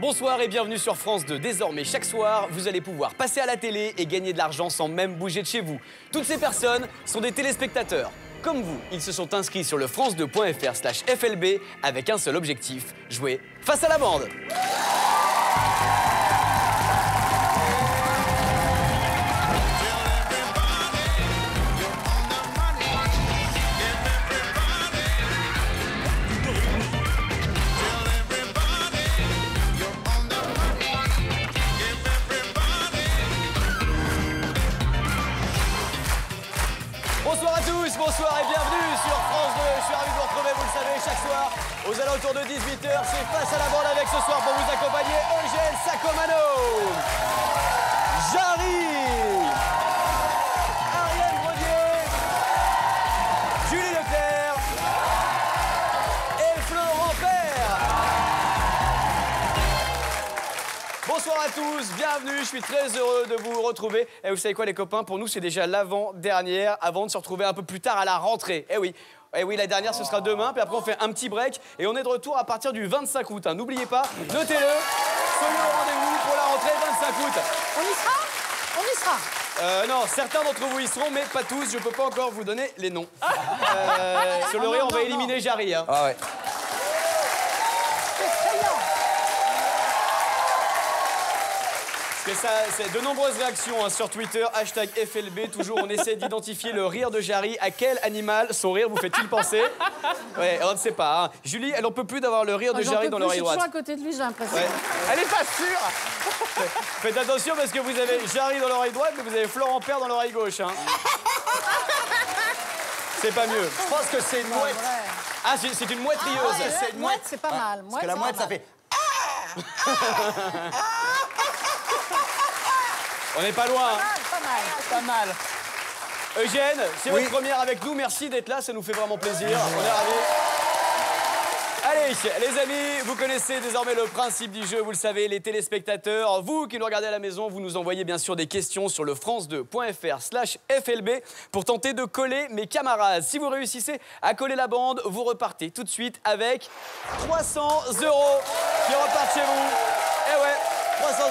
Bonsoir et bienvenue sur France 2. Désormais, chaque soir, vous allez pouvoir passer à la télé et gagner de l'argent sans même bouger de chez vous. Toutes ces personnes sont des téléspectateurs. Comme vous, ils se sont inscrits sur le france2.fr/FLB avec un seul objectif, jouer face à la bande. Bonsoir à tous, bonsoir et bienvenue sur France 2. Je suis ravi de vous retrouver, vous le savez, chaque soir, aux alentours de 18h, c'est face à la bande avec ce soir pour vous accompagner Eugène Sacomano, Jarry, Ariel Brodier, Julie Leclerc et Florent Père. Bonsoir à tous, bienvenue, je suis très heureux de vous retrouver. Et vous savez quoi les copains, pour nous c'est déjà l'avant-dernière, avant de se retrouver un peu plus tard à la rentrée. Eh oui, la dernière ce sera demain, puis après on fait un petit break et on est de retour à partir du 25 août. Hein. N'oubliez pas, notez-le, soyez au rendez-vous pour la rentrée 25 août. On y sera? On y sera. Non, certains d'entre vous y seront, mais pas tous, je peux pas encore vous donner les noms. Sur le rire, on va éliminer Jarry. Hein. Ah ouais. C'est de nombreuses réactions hein, sur Twitter, hashtag FLB. Toujours, on essaie d'identifier le rire de Jarry. À quel animal son rire vous fait-il penser? Ouais, on ne sait pas. Hein. Julie, elle n'en peut plus d'avoir le rire de Jarry dans l'oreille droite. Je suis toujours à côté de lui, j'ai l'impression. Ouais. Elle est pas sûre. Faites attention parce que vous avez Jarry dans l'oreille droite, mais vous avez Florent Père dans l'oreille gauche. Hein. C'est pas mieux. Je pense que c'est une mouette. Ah, c'est une mouette rieuse. Ouais, c'est une mouette. c'est pas mal. Parce que la mouette, ça fait... On n'est pas loin. Hein. Pas mal. Eugène, c'est Oui. votre première avec nous. Merci d'être là, ça nous fait vraiment plaisir. On est ravis. Allez, les amis, vous connaissez désormais le principe du jeu, vous le savez, les téléspectateurs. Vous qui nous regardez à la maison, vous nous envoyez bien sûr des questions sur le france2.fr/FLB pour tenter de coller mes camarades. Si vous réussissez à coller la bande, vous repartez tout de suite avec 300 € qui repartent chez vous. Eh ouais, 300 €.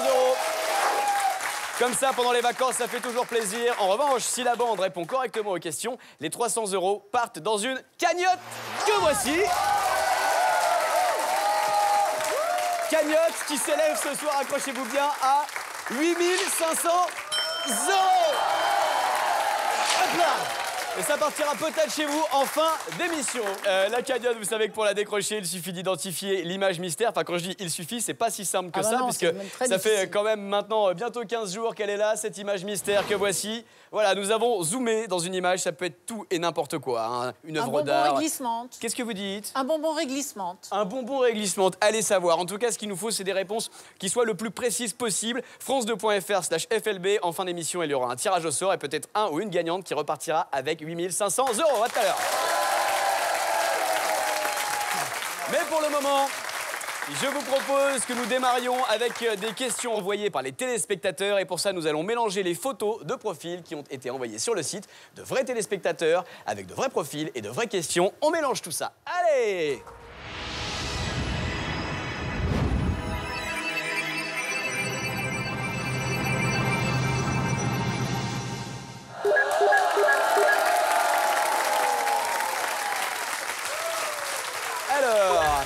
Comme ça, pendant les vacances, ça fait toujours plaisir. En revanche, si la bande répond correctement aux questions, les 300 € partent dans une cagnotte que voici. Cagnotte qui s'élève ce soir, accrochez-vous bien, à 8 500 €. Hop là. Et ça partira peut-être chez vous en fin d'émission. La cagnotte, vous savez que pour la décrocher, il suffit d'identifier l'image mystère. Enfin, quand je dis il suffit, c'est pas si simple que ça, non, puisque c'est même très ça fait difficile. quand même maintenant bientôt 15 jours qu'elle est là, cette image mystère que voici. Voilà, nous avons zoomé dans une image, ça peut être tout et n'importe quoi. Hein. Une Un œuvre bonbon d'art. réglissement. Qu'est-ce que vous dites? Un bonbon réglissement. Un bonbon réglissement, allez savoir. En tout cas, ce qu'il nous faut, c'est des réponses qui soient le plus précises possible. France2.fr/FLB. En fin d'émission, il y aura un tirage au sort et peut-être un ou une gagnante qui repartira avec 8 500 €. À tout à l'heure. Mais pour le moment, je vous propose que nous démarrions avec des questions envoyées par les téléspectateurs. Et pour ça, nous allons mélanger les photos de profils qui ont été envoyées sur le site de vrais téléspectateurs avec de vrais profils et de vraies questions. On mélange tout ça. Allez! Alors,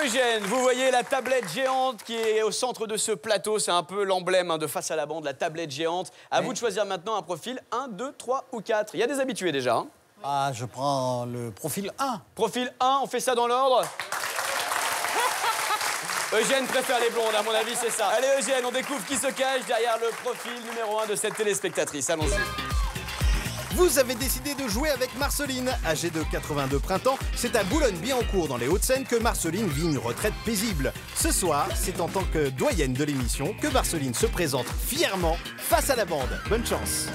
Eugène, vous voyez la tablette géante qui est au centre de ce plateau. C'est un peu l'emblème de face à la bande, la tablette géante. À vous de choisir maintenant un profil 1, 2, 3 ou 4. Il y a des habitués déjà. Hein. Ah, je prends le profil 1. Profil 1, on fait ça dans l'ordre. Eugène préfère les blondes, à mon avis, c'est ça. Allez, Eugène, on découvre qui se cache derrière le profil numéro 1 de cette téléspectatrice. Allons-y. Vous avez décidé de jouer avec Marceline. Âgée de 82 printemps, c'est à Boulogne-Billancourt dans les Hauts-de-Seine que Marceline vit une retraite paisible. Ce soir, c'est en tant que doyenne de l'émission que Marceline se présente fièrement face à la bande. Bonne chance.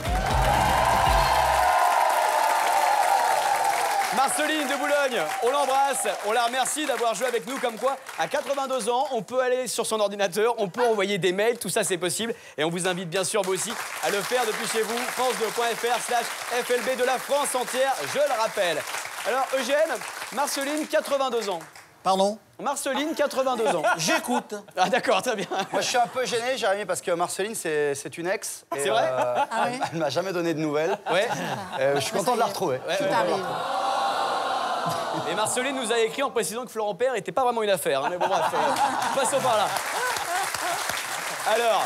Marceline de Boulogne, on l'embrasse, on la remercie d'avoir joué avec nous. Comme quoi, à 82 ans, on peut aller sur son ordinateur, on peut envoyer des mails, tout ça c'est possible. Et on vous invite bien sûr vous aussi à le faire depuis chez vous, france2.fr/FLB de la France entière, je le rappelle. Alors Eugène, Marceline, 82 ans. Pardon? Marceline, 82 ans. J'écoute. Ah d'accord, très bien. Moi, je suis un peu gêné, Jérémy, parce que Marceline, c'est une ex. C'est vrai Ah ouais. Elle m'a jamais donné de nouvelles. Ouais. Je suis content de la retrouver. Tout arrive. Et Marceline nous a écrit en précisant que Florent Père n'était pas vraiment une affaire. Hein, mais bon, bref, passons par là. Alors,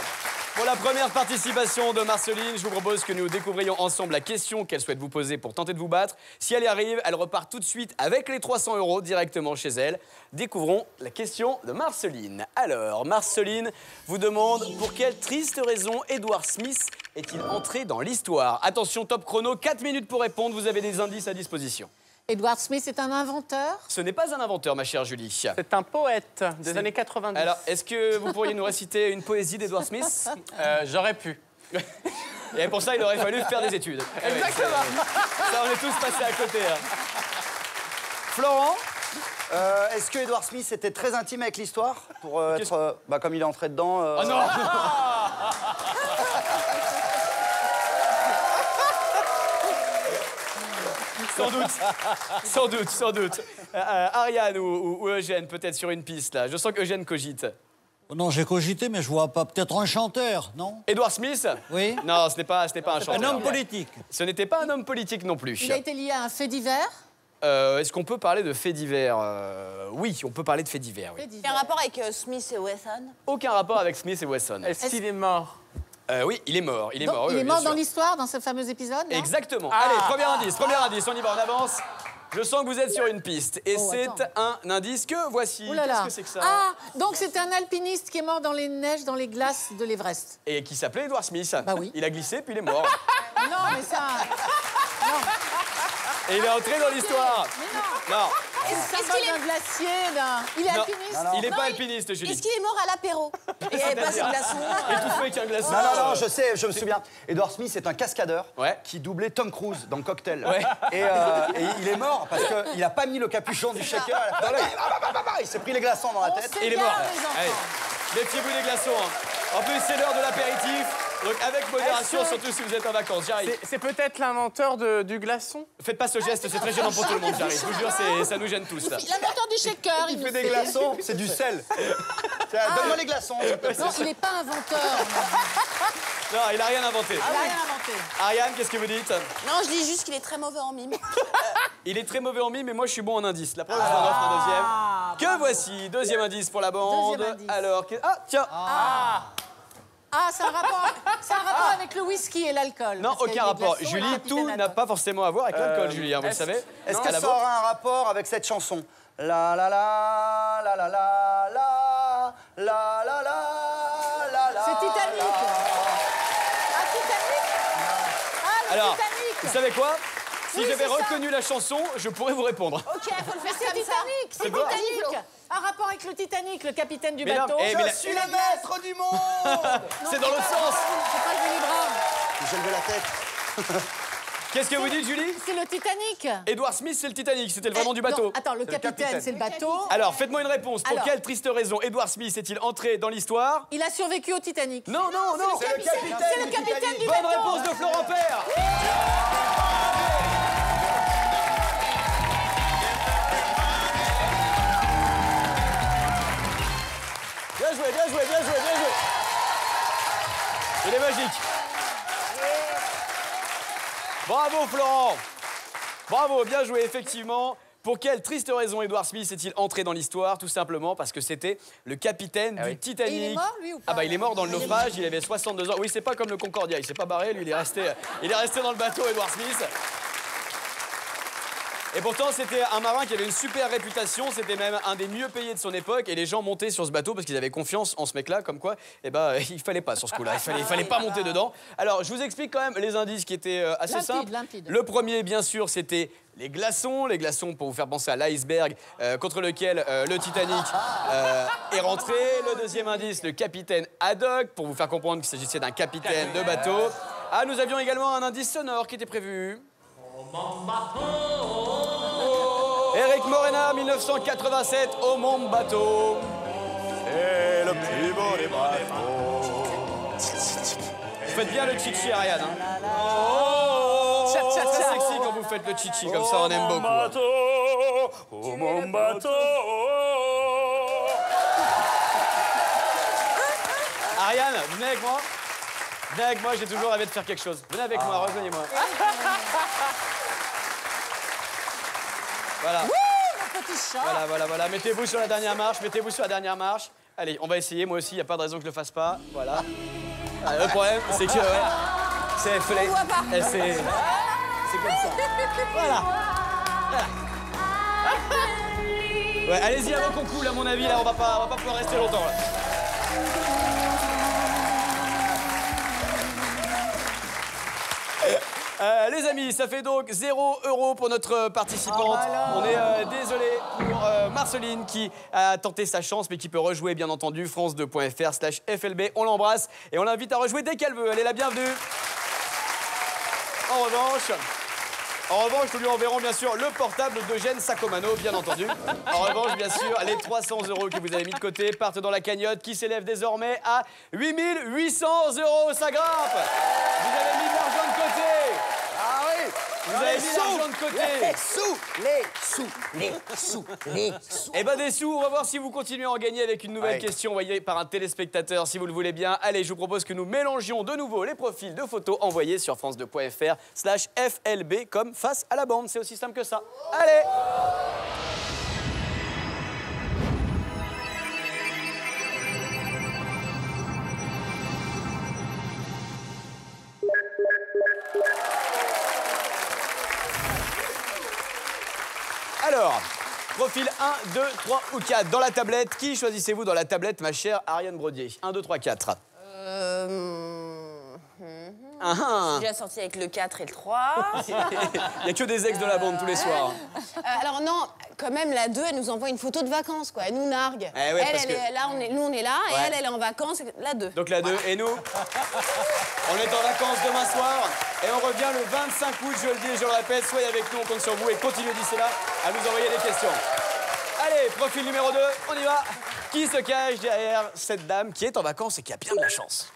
pour la première participation de Marceline, je vous propose que nous découvrions ensemble la question qu'elle souhaite vous poser pour tenter de vous battre. Si elle y arrive, elle repart tout de suite avec les 300 € directement chez elle. Découvrons la question de Marceline. Alors, Marceline vous demande pour quelle triste raison Edward Smith est-il entré dans l'histoire? Attention, top chrono, 4 minutes pour répondre. Vous avez des indices à disposition. Edward Smith est un inventeur. Ce n'est pas un inventeur, ma chère Julie. C'est un poète des années 90. Alors, est-ce que vous pourriez nous réciter une poésie d'Edward Smith? J'aurais pu. Et pour ça, il aurait fallu faire des études. Exactement. Ça, on est tous passés à côté. Hein. Florent, Est-ce que Edward Smith était très intime avec l'histoire pour être, comme il est entré dedans oh non. Sans doute. Ariane ou Eugène, peut-être sur une piste, là. Je sens qu'Eugène cogite. Non, j'ai cogité, mais je vois pas. Peut-être un chanteur, non? Edward Smith? Oui. Non, ce n'est pas un chanteur. Un homme politique. Ce n'était pas un homme politique non plus. Il a été lié à un fait divers. Est-ce qu'on peut parler de faits divers? Oui, on peut parler de faits divers. Oui. Fait Il y a divers. un rapport avec Smith et Wesson. Aucun rapport avec Smith et Wesson. Est-ce qu'il est mort? Oui, il est mort. Il est Donc, mort, oui, il est bien mort sûr. dans l'histoire, dans ce fameux épisode, non? Exactement. Allez, premier indice, on y va, on avance. Je sens que vous êtes sur une piste. Et Oh, c'est attends. un indice que voici. Ouh là là. Qu'est-ce que c'est que ça? Ah, donc c'est un alpiniste qui est mort dans les neiges, dans les glaces de l'Everest. Et qui s'appelait Edward Smith. Bah oui. Il a glissé, puis il est mort. Non, mais ça... Et il est entré dans l'histoire. Mais non. Non, C'est un qu'il est- d'un glacier, d'un... Il est Non. alpiniste. il n'est Non, pas il- alpiniste, Julie. Est-ce qu'il est mort à l'apéro? Et il passe le glaçon. Étouffé avec un glaçon. Non, je sais, je me souviens. Edward Smith est un cascadeur Ouais. qui doublait Tom Cruise dans Cocktail. Ouais. Et il est mort parce qu'il n'a pas mis le capuchon du shaker. Dans l'œil. Il s'est pris les glaçons dans la tête. sait Et il est bien, mort. les enfants. Allez, méfiez-vous des glaçons. Hein. En plus, c'est l'heure de l'apéritif. Donc, avec modération, Est-ce que- surtout si vous êtes en vacances. J'arrive. C'est peut-être l'inventeur du glaçon? Faites pas ce geste, c'est très gênant pour tout le monde, j'arrive. Je vous jure, ça nous gêne tous. Là. L'inventeur du shaker, Il nous fait des glaçons, c'est du sel. Donne-moi les glaçons. Non, il n'est pas inventeur. Non, il a rien inventé. Il n'a rien inventé. Ariane, qu'est-ce que vous dites? Non, je dis juste qu'il est très mauvais en mime. Il est très mauvais en mime, mais moi je suis bon en indice. La preuve, je vous en offre un deuxième. Que voici, deuxième indice pour la bande. Deuxième indice. Alors, ah, tiens. Ah, c'est un rapport avec le whisky et l'alcool. Non, Parce qu'il y a aucun des rapport. glaçons, Julie, le capitaine tout n'a Haddock. pas forcément à voir avec l'alcool, Julie, hein, vous le savez. Est-ce Non, que la ça vôtre aura un rapport avec cette chanson? La la la la la la la la la la la la. C'est Titanic. Ah, Titanic. Ah, le Alors, Titanic. vous savez quoi? Si Oui, j'avais c'est ça. reconnu la chanson, je pourrais vous répondre. Ok, faut le Mais faire c'est comme ça. Titanic, c'est quoi Titanic. Un rapport avec le Titanic, le capitaine du Mais non, bateau. eh, mais la- Je suis le maître du monde. C'est dans l'autre sens. C'est pas Julie Brown. J'ai levé la tête. Qu'est-ce que vous dites, Julie? C'est le Titanic. Edward Smith, c'est le Titanic, c'était le vrai nom du bateau. Non, attends, le capitaine, c'est le bateau. Alors, faites-moi une réponse. Pour Alors. quelle triste raison Edward Smith est-il entré dans l'histoire? Il a survécu au Titanic. Non, non, non. C'est le capitaine. C'est le capitaine du Bonne bateau. réponse de Florent Père. Bien joué, bien joué, bien joué, bien joué. Il est magique. Bravo Florent. Bravo, bien joué, effectivement. Pour quelle triste raison Edward Smith est-il entré dans l'histoire? Tout simplement parce que c'était le capitaine du Titanic. Et il est mort, lui, ou pas? Ah bah il est mort dans le naufrage, il avait 62 ans. Oui, c'est pas comme le Concordia, il s'est pas barré, lui il est resté dans le bateau, Edward Smith. Et pourtant, c'était un marin qui avait une super réputation, c'était même un des mieux payés de son époque, et les gens montaient sur ce bateau parce qu'ils avaient confiance en ce mec-là, comme quoi, eh ben, il fallait pas sur ce coup-là, il fallait pas monter dedans. Alors, je vous explique quand même les indices qui étaient assez Limpide, simples. limpide. Le premier, bien sûr, c'était les glaçons pour vous faire penser à l'iceberg contre lequel le Titanic est rentré. Le deuxième indice, le capitaine Haddock, pour vous faire comprendre qu'il s'agissait d'un capitaine de bateau. Ah, nous avions également un indice sonore qui était prévu. Eric Morena, 1987, au Mon Bateau. C'est le plus beau des bateaux. Vous faites bien le chichi, Ariane. Hein. C'est très sexy quand vous faites le chichi, comme ça on aime beaucoup. Au mon bateau, Ariane, venez avec moi. Venez avec moi, j'ai toujours rêvé de faire quelque chose. Venez avec moi, rejoignez-moi. Voilà. Mon petit chat. Voilà. Mettez-vous sur la dernière marche, Allez, on va essayer, moi aussi, il n'y a pas de raison que je le fasse pas. Voilà. Ah, le problème, c'est que, c'est flé. On voit pas. C'est comme ça. Voilà. Ouais, allez-y avant qu'on coule, à mon avis, là, on va pas pouvoir rester longtemps, là. Les amis, ça fait donc 0 € pour notre participante. On est désolé pour Marceline qui a tenté sa chance mais qui peut rejouer bien entendu france2.fr/FLB. On l'embrasse et on l'invite à rejouer dès qu'elle veut. Elle est la bienvenue. En revanche, nous lui enverrons bien sûr le portable d'Eugène Sacomano, bien entendu. En revanche, bien sûr, les 300 € que vous avez mis de côté partent dans la cagnotte qui s'élève désormais à 8 800 €. Ça grimpe. Vous avez mis de l'argent de côté. Ah oui. Vous avez mis l'argent de côté. Les sous. Eh ben des sous, on va voir si vous continuez à en gagner avec une nouvelle question envoyée par un téléspectateur, si vous le voulez bien. Allez, je vous propose que nous mélangions de nouveau les profils de photos envoyés sur france2.fr/FLB comme face à la bande. C'est aussi simple que ça. Allez. Alors, profil 1, 2, 3 ou 4 dans la tablette. Qui choisissez-vous dans la tablette, ma chère Ariane Brodier? 1, 2, 3, 4. J'ai déjà sorti avec le 4 et le 3. Il n'y a que des ex de la bande tous les soirs. Alors non, quand même, la 2, elle nous envoie une photo de vacances, quoi. Elle nous nargue. Eh ouais, parce elle est là, nous, on est là, Ouais. et elle est en vacances. La 2. Donc la 2, et nous, on est en vacances demain soir et on revient le 25 août, je le dis et je le répète. Soyez avec nous, on compte sur vous et continuez d'ici là à nous envoyer des questions. Allez, profil numéro 2, on y va. Qui se cache derrière cette dame qui est en vacances et qui a bien de la chance?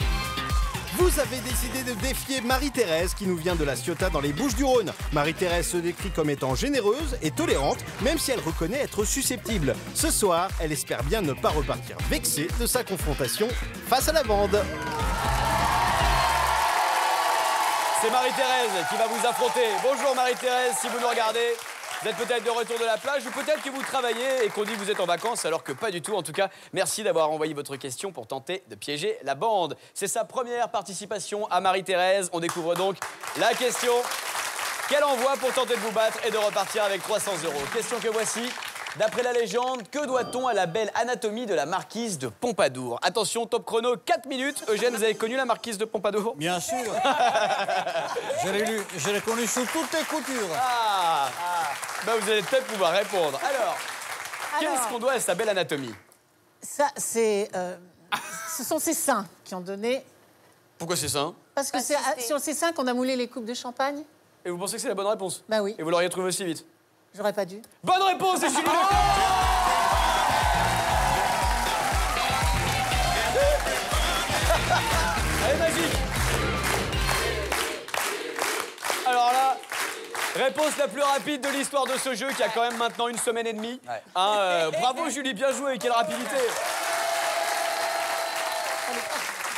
Vous avez décidé de défier Marie-Thérèse qui nous vient de la Ciotat dans les Bouches-du-Rhône. Marie-Thérèse se décrit comme étant généreuse et tolérante, même si elle reconnaît être susceptible. Ce soir, elle espère bien ne pas repartir vexée de sa confrontation face à la bande. C'est Marie-Thérèse qui va vous affronter. Bonjour Marie-Thérèse, si vous nous regardez. Vous êtes peut-être de retour de la plage ou peut-être que vous travaillez et qu'on dit que vous êtes en vacances alors que pas du tout. En tout cas, merci d'avoir envoyé votre question pour tenter de piéger la bande. C'est sa première participation à Marie-Thérèse. On découvre donc la question qu'elle envoie pour tenter de vous battre et de repartir avec 300 €. Question que voici. D'après la légende, que doit-on à la belle anatomie de la marquise de Pompadour? Attention, top chrono, 4 minutes. Eugène, vous avez connu la marquise de Pompadour? Bien sûr. Je l'ai connu sous toutes les coutures. Ben vous allez peut-être pouvoir répondre. Alors, qu'est-ce qu'on doit à sa belle anatomie? Ça, c'est... ce sont ses seins qui ont donné... Pourquoi c'est ça? Parce que c'est sur ses seins qu'on a moulé les coupes de champagne. Et vous pensez que c'est la bonne réponse? Bah oui. Et vous l'auriez trouvé aussi vite? J'aurais pas dû. Bonne réponse, c'est Julie Leclerc. Elle est magique. Alors là, réponse la plus rapide de l'histoire de ce jeu qui a quand même maintenant 1 semaine et demie. Ouais. Bravo Julie, bien joué, quelle rapidité.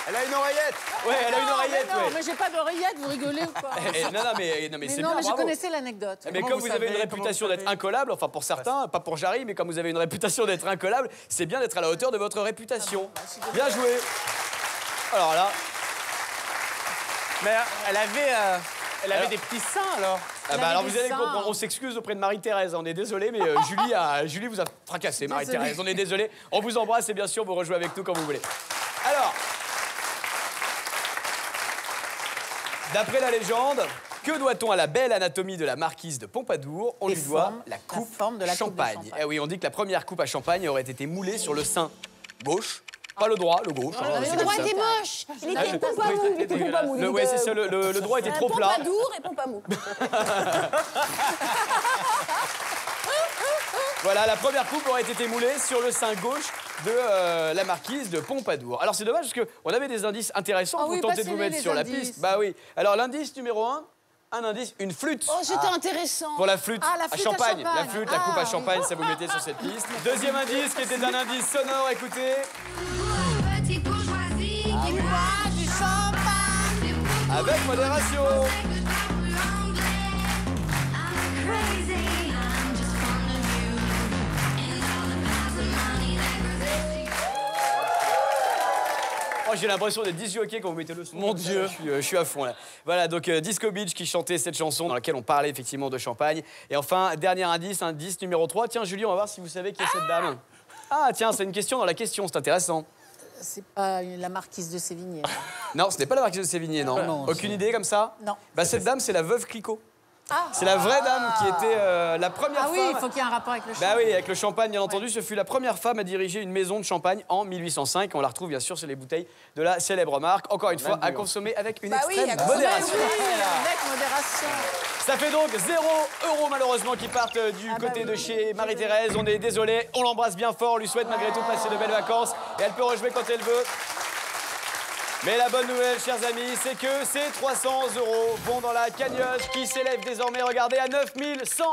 Elle a une oreillette. Ouais, elle a une oreillette, Non, ouais. mais j'ai pas d'oreillette, vous rigolez ou quoi? Non, mais Mais c'est non, bien, mais je bravo. connaissais l'anecdote. Mais comme vous avez une réputation d'être incollable, enfin pour certains, pas pour Jarry, mais comme vous avez une réputation d'être incollable, c'est bien d'être à la hauteur de votre réputation. Bien joué. Alors là, Mais elle avait des petits seins, alors. alors avait vous des allez seins. comprendre, on s'excuse auprès de Marie-Thérèse, on est désolé, mais Julie vous a fracassé, Marie-Thérèse, on est désolé. On vous embrasse et bien sûr vous rejouez avec nous quand vous voulez. Alors, d'après la légende, que doit-on à la belle anatomie de la marquise de Pompadour? On Les lui doit formes, la la coupe forme de la coupe de champagne. champagne. Eh oui, on dit que la première coupe à champagne aurait été moulée sur le sein gauche, pas le droit, le gauche. hein, c'est Le comme droit ça. était moche. Il était Pompamou. Il était Pompamou. Ouais, c'est ça, le droit était trop plat. Pompadour et Pompamou. Voilà, la première coupe aurait été moulée sur le sein gauche de la marquise de Pompadour. Alors c'est dommage parce qu'on avait des indices intéressants Ah pour oui, tenter de vous passez-les, mettre les sur la indices. piste. Bah oui. Alors l'indice numéro 1, un indice, une flûte. Oh, c'était intéressant. Pour la flûte, Ah, la à flûte à champagne. champagne. La flûte, la coupe à Ah, champagne, ça vous mettez sur cette piste. Deuxième indice qui était un indice sonore, écoutez. Petite bourgeoisie qui avec modération. Oh, j'ai l'impression d'être disjockey quand vous mettez le son. Mon Dieu. Je suis à fond là. Voilà, donc Disco Beach qui chantait cette chanson dans laquelle on parlait effectivement de champagne. Et enfin, dernier indice numéro 3. Tiens, Julie, on va voir si vous savez qui est cette dame. Ah, tiens, c'est une question dans la question, c'est intéressant. C'est pas la marquise de Sévigné. Non, ce n'est pas la marquise de Sévigné, non. non, Aucune idée comme ça? Non. Bah, cette dame, c'est la veuve Clicquot. Ah, C'est la vraie dame qui était la première ah oui, femme. il faut qu'il y ait un rapport avec le Bah champagne. oui, avec le champagne, bien entendu. Ce fut la première femme à diriger une maison de champagne en 1805. On la retrouve bien sûr sur les bouteilles de la célèbre marque. Encore une fois, à consommer avec une extrême à consommer. modération. Oui, avec modération. Ça fait donc 0 € malheureusement qui partent du côté de chez Marie-Thérèse. On est désolé, on l'embrasse bien fort, on lui souhaite malgré tout de passer de belles vacances et elle peut rejouer quand elle veut. Mais la bonne nouvelle, chers amis, c'est que ces 300 € vont dans la cagnotte qui s'élève désormais, regardez, à 9 100 €.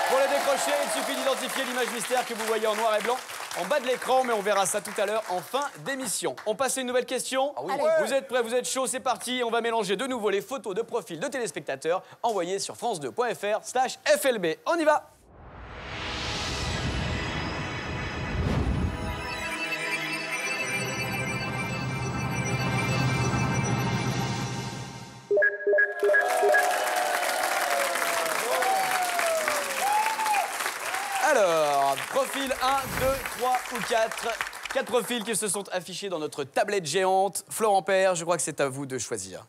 Pour le décrocher, il suffit d'identifier l'image mystère que vous voyez en noir et blanc en bas de l'écran, mais on verra ça tout à l'heure en fin d'émission. On passe à une nouvelle question. Allez. Vous êtes prêts, vous êtes chauds, c'est parti. On va mélanger de nouveau les photos de profil de téléspectateurs envoyées sur france2.fr/FLB. On y va. Alors, profil 1, 2, 3 ou 4. 4 profils qui se sont affichés dans notre tablette géante. Florent Père, je crois que c'est à vous de choisir.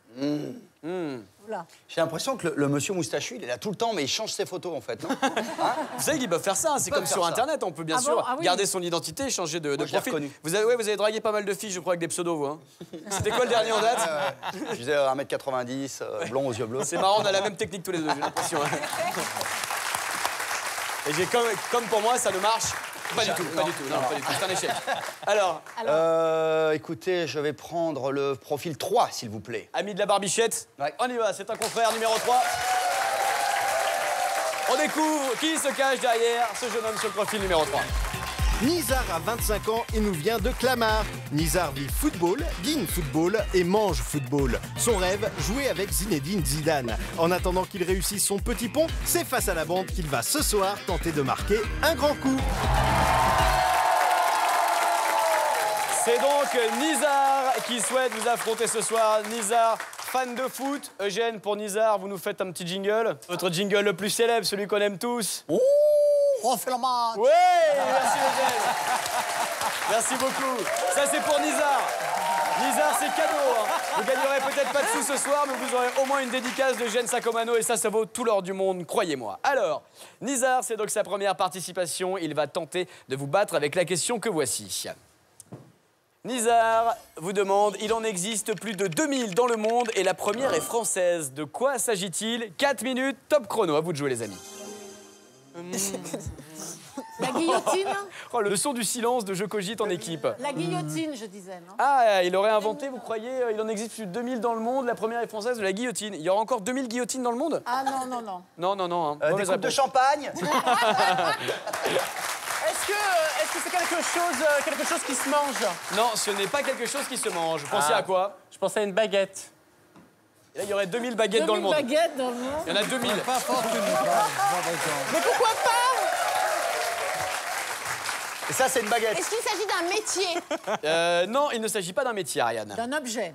Oula. J'ai l'impression que le monsieur moustachu, il est là tout le temps, mais il change ses photos en fait, non? Vous savez qu'ils peuvent faire ça, hein, c'est comme sur faire ça. Internet, on peut bien Ah sûr bon? Ah oui. garder son identité, changer de je l'ai profil. reconnu. Vous avez dragué pas mal de filles, je crois, avec des pseudos, vous. Hein. C'était quoi le dernier en date? Je disais 1m90, blond aux yeux bleus. C'est marrant, on a la même technique tous les deux, j'ai l'impression. hein. Et j'ai comme pour moi, ça ne marche pas du tout, pas du tout, non, pas du tout, c'est un échec. Alors, Écoutez, je vais prendre le profil 3, s'il vous plaît. ami de la barbichette, Ouais. on y va, c'est un confrère numéro 3. On découvre qui se cache derrière ce jeune homme sur le profil numéro 3. Nizar a 25 ans et nous vient de Clamart. Nizar vit football, dîne football et mange football. Son rêve, jouer avec Zinedine Zidane. En attendant qu'il réussisse son petit pont, c'est face à la bande qu'il va ce soir tenter de marquer un grand coup. C'est donc Nizar qui souhaite vous affronter ce soir. Nizar, fan de foot. Eugène, pour Nizar, vous nous faites un petit jingle. Votre jingle le plus célèbre, celui qu'on aime tous. Ouh, on fait le match. Oui, merci Eugène. Merci beaucoup. Ça, c'est pour Nizar. Nizar, c'est cadeau. Hein. Vous gagnerez peut-être pas de sous ce soir, mais vous aurez au moins une dédicace de Eugène Sacomano et ça vaut tout l'or du monde, croyez-moi. Alors, Nizar, c'est donc sa première participation. Il va tenter de vous battre avec la question que voici. Nizar vous demande, il en existe plus de 2000 dans le monde et la première est française. De quoi s'agit-il? 4 minutes, top chrono. À vous de jouer, les amis. La guillotine. Oh, le son du silence de Je cogite en équipe. La guillotine, je disais, non? Ah, il aurait inventé, vous croyez, il en existe plus de 2000 dans le monde, la première est française, de la guillotine. Il y aura encore 2000 guillotines dans le monde? Ah non, non, non. Non, non, non. Hein. Des Mauvaise coupes de réponse. champagne. Est-ce que c'est quelque chose qui se mange? Non, ce n'est pas quelque chose qui se mange. Vous pensez Ah. à quoi? Je pensais à une baguette. Et là, il y aurait 2000 baguettes dans le 2000 monde. baguettes dans le monde. Il y en a 2000. Pas fortuné. Par exemple. Mais pourquoi pas? Et ça, c'est une baguette. Est-ce qu'il s'agit d'un métier? Non, il ne s'agit pas d'un métier, Ariane. D'un objet.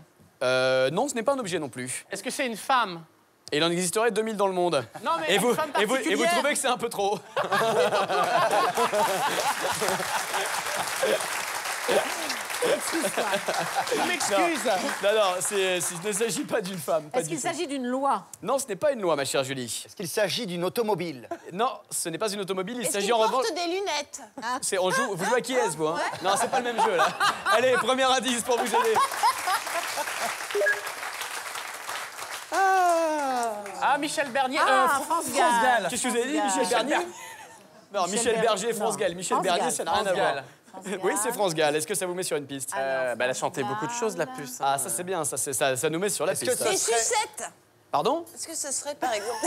Non, ce n'est pas un objet non plus. Est-ce que c'est une femme? Et il en existerait 2000 dans le monde. Non, mais Et vous, une femme et vous particulière. trouvez que c'est un peu trop? Je m'excuse. Non, non, il ne s'agit pas d'une femme. Pas Est-ce du qu'il tout. s'agit d'une loi? Non, ce n'est pas une loi, ma chère Julie. Est-ce qu'il s'agit d'une automobile? Non, ce n'est pas une automobile, il Est-ce s'agit qu'il en porte revanche... des lunettes? Vous jouez à qui est-ce, vous hein? Non, c'est pas le même jeu, là. Allez, premier indice pour vous aider. Ah, Michel Bernier. Ah, France Gall. Qu'est-ce que vous avez dit, France Michel Gall. Bernier? Non, Michel Berger, France non. Gall. Michel France Bernier, Gall. ça n'a rien à France voir. Gall. Oui, c'est France Gall. Est-ce que ça vous met sur une piste? Elle a chanté beaucoup de choses, la puce. Ah, ça c'est bien, ça nous met sur la Est-ce que piste. ça- Des serait- sucettes? Pardon? Est-ce que ce serait, par exemple,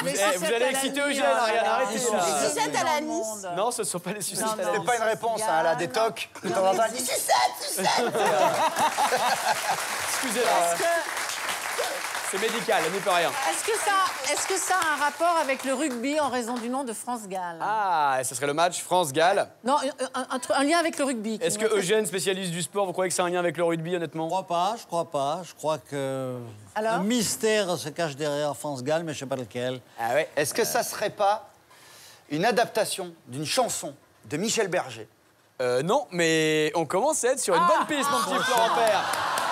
Vous allez exciter Eugène, Ariane, arrêtez là. des sucettes à la Nice? Non, ce ne sont pas les sucettes. Non, à la non. C'est Nice. pas une réponse, hein, elle a des tocs. De temps en temps, elle dit sucette, sucette. excusez-la. C'est médical, elle n'y peut rien. Est-ce que ça a un rapport avec le rugby en raison du nom de France-Galles? Ah, ce serait le match France-Galles. Non, un lien avec le rugby. Est-ce que Eugène, spécialiste du sport, vous croyez que c'est un lien avec le rugby, honnêtement? Je crois pas. Je crois que Alors un mystère se cache derrière France-Galles, mais je sais pas lequel. Ah ouais. Est-ce que ça serait pas une adaptation d'une chanson de Michel Berger? Non, mais on commence à être sur une bonne piste, mon petit Florent Père.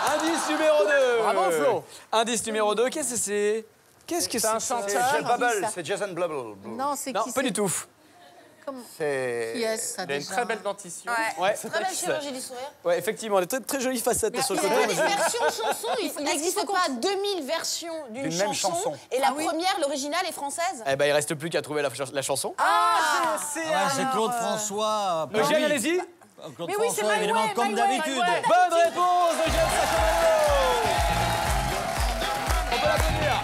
Indice numéro 2. Bravo, Flo. Indice numéro 2, qu'est-ce que c'est? Qu'est-ce que C'est un c'est? chanteur. C'est qui Bubble, ça c'est Jason Blubble. Non, c'est Non, qui pas du tout. C'est... Qui est-ce, ça, Il a une déjà très belle dentition. Ouais, Très belle chirurgie du sourire. ouais, effectivement, des très jolies facettes sur le Il y côté. a des versions chansons, il n'existe pas 2000 versions d'une D'une même chanson. chanson. Et la première, l'originale, est française. Eh ben, il reste plus qu'à trouver la chanson. C'est Claude François. Eugène, allez-y. Claude Mais oui, c'est François, My évidemment, Way, comme My Way, d'habitude. My Way. Bonne réponse de Jeanne Sacomano. On peut l'applaudir.